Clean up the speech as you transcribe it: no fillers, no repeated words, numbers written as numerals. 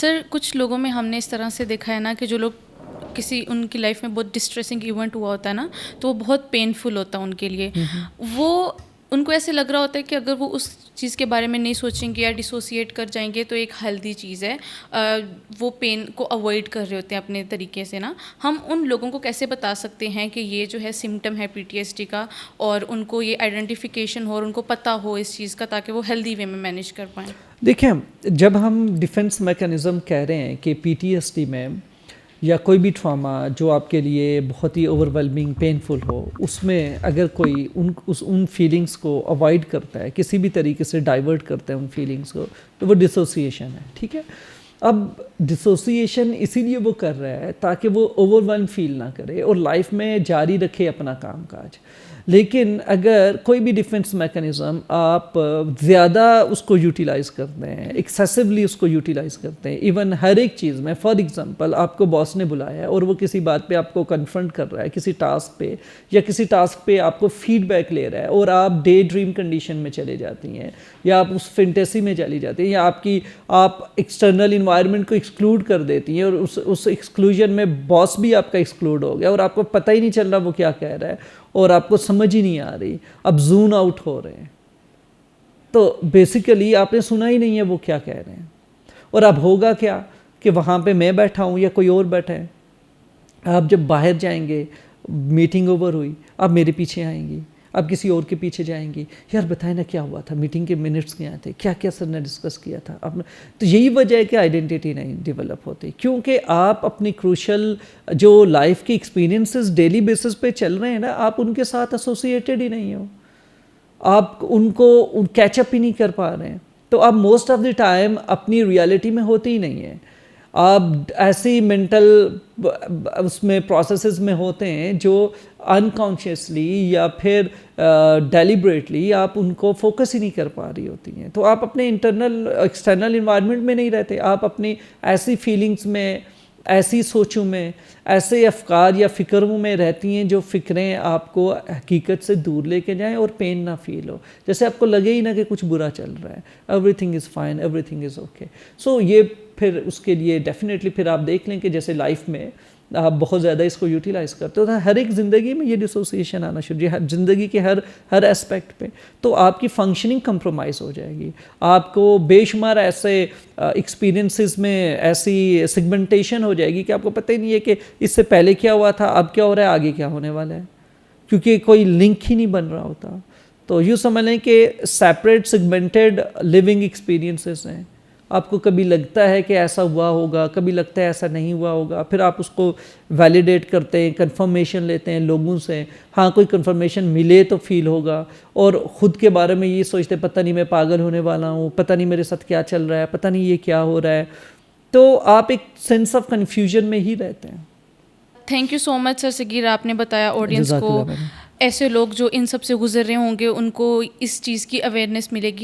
سر کچھ لوگوں میں ہم نے اس طرح سے دیکھا ہے نا کہ جو لوگ کسی ان کی لائف میں بہت ڈسٹریسنگ ایونٹ ہوا ہوتا ہے نا تو وہ بہت پینفل ہوتا ہے ان کے لیے. وہ ان کو ایسے لگ رہا ہوتا ہے کہ اگر وہ اس چیز کے بارے میں نہیں سوچیں گے یا ڈسوسیٹ کر جائیں گے تو ایک ہیلدی چیز ہے. وہ پین کو اوائڈ کر رہے ہوتے ہیں اپنے طریقے سے نا. ہم ان لوگوں کو کیسے بتا سکتے ہیں کہ یہ جو ہے سمٹم ہے PTSD کا اور ان کو یہ آئیڈینٹیفیکیشن ہو اور ان کو پتہ ہو اس چیز کا تاکہ وہ ہیلدی وے میں مینیج کر پائیں؟ دیکھیں جب ہم ڈیفنس میکانزم کہہ رہے ہیں کہ PTSD میں یا کوئی بھی ٹراما جو آپ کے لیے بہت ہی اوور ویلمنگ پینفل ہو اس میں اگر کوئی ان فیلنگس کو اوائڈ کرتا ہے کسی بھی طریقے سے ڈائیورٹ کرتا ہے ان فیلنگس کو تو وہ ڈسوسیشن ہے. ٹھیک ہے. اب ڈسوسیشن اسی لیے وہ کر رہا ہے تاکہ وہ اوور ویلم فیل نہ کرے اور لائف میں جاری رکھے اپنا کام کاج. لیکن اگر کوئی بھی ڈیفنس میکانزم آپ زیادہ اس کو یوٹیلائز کرتے ہیں ایکسیسولی اس کو یوٹیلائز کرتے ہیں ایون ہر ایک چیز میں. فار ایگزامپل آپ کو باس نے بلایا ہے اور وہ کسی بات پہ آپ کو کنفرنٹ کر رہا ہے کسی ٹاسک پہ یا کسی ٹاسک پہ آپ کو فیڈ بیک لے رہا ہے اور آپ ڈے ڈریم کنڈیشن میں چلے جاتی ہیں یا آپ اس فینٹیسی میں چلی جاتی ہیں یا آپ ایکسٹرنل انوائرمنٹ کو ایکسکلوڈ کر دیتی ہیں اور اس ایکسکلوژن میں باس بھی آپ کا ایکسکلوڈ ہو گیا اور آپ کو پتہ ہی نہیں چل رہا وہ کیا کہہ رہا ہے اور آپ کو سمجھ ہی نہیں آ رہی. اب زون آؤٹ ہو رہے ہیں تو بیسیکلی آپ نے سنا ہی نہیں ہے وہ کیا کہہ رہے ہیں. اور اب ہوگا کیا کہ وہاں پہ میں بیٹھا ہوں یا کوئی اور بیٹھا ہے. آپ جب باہر جائیں گے میٹنگ اوور ہوئی آپ میرے پیچھے آئیں گی آپ کسی اور کے پیچھے جائیں گی یار بتائیں نا کیا ہوا تھا میٹنگ کے منٹس کیا تھے کیا کیا سر نے ڈسکس کیا تھا آپ نے. تو یہی وجہ ہے کہ آئیڈینٹی نہیں ڈیولپ ہوتی کیونکہ آپ اپنی کروشل جو لائف کی ایکسپیرینسز ڈیلی بیسس پہ چل رہے ہیں نا آپ ان کے ساتھ ایسوسیٹیڈ ہی نہیں ہو. آپ ان کو کیچ اپ ہی نہیں کر پا رہے ہیں تو آپ موسٹ آف دی ٹائم اپنی ریالٹی میں ہوتے ہی نہیں ہیں. آپ ایسی مینٹل اس میں پروسیسز میں ہوتے ہیں جو انکانشیسلی یا پھر ڈیلیبریٹلی آپ ان کو فوکس ہی نہیں کر پا رہی ہوتی ہیں. تو آپ اپنے انٹرنل ایکسٹرنل انوائرمنٹ میں نہیں رہتے. آپ اپنی ایسی فیلنگز میں ایسی سوچوں میں ایسے افکار یا فکروں میں رہتی ہیں جو فکریں آپ کو حقیقت سے دور لے کے جائیں اور پین نہ فیل ہو. جیسے آپ کو لگے ہی نہ کہ کچھ برا چل رہا ہے. Everything is fine everything is okay. So یہ پھر اس کے لیے ڈیفینیٹلی پھر آپ دیکھ لیں کہ جیسے لائف میں آپ بہت زیادہ اس کو یوٹیلائز کرتے ہو تو ہر ایک زندگی میں یہ ڈسوسیشن آنا شروع ہے زندگی کے ہر اسپیکٹ پہ. تو آپ کی فنکشننگ کمپرومائز ہو جائے گی. آپ کو بے شمار ایسے ایکسپیرینسز میں ایسی سیگمنٹیشن ہو جائے گی کہ آپ کو پتہ ہی نہیں ہے کہ اس سے پہلے کیا ہوا تھا اب کیا ہو رہا ہے آگے کیا ہونے والا ہے کیونکہ کوئی لنک ہی نہیں بن رہا ہوتا. تو یوں سمجھ لیں کہ سیپریٹ سیگمنٹڈ لیونگ ایکسپیرینسز ہیں. آپ کو کبھی لگتا ہے کہ ایسا ہوا ہوگا کبھی لگتا ہے ایسا نہیں ہوا ہوگا پھر آپ اس کو ویلیڈیٹ کرتے ہیں کنفرمیشن لیتے ہیں لوگوں سے. ہاں کوئی کنفرمیشن ملے تو فیل ہوگا اور خود کے بارے میں یہ سوچتے پتہ نہیں میں پاگل ہونے والا ہوں پتہ نہیں میرے ساتھ کیا چل رہا ہے پتہ نہیں یہ کیا ہو رہا ہے. تو آپ ایک سینس آف کنفیوژن میں ہی رہتے ہیں. تھینک یو سو مچ سر صغیر آپ نے بتایا آڈینس کو ایسے لوگ جو ان سب سے گزر رہے ہوں گے ان کو اس چیز کی اویئرنیس ملے گی.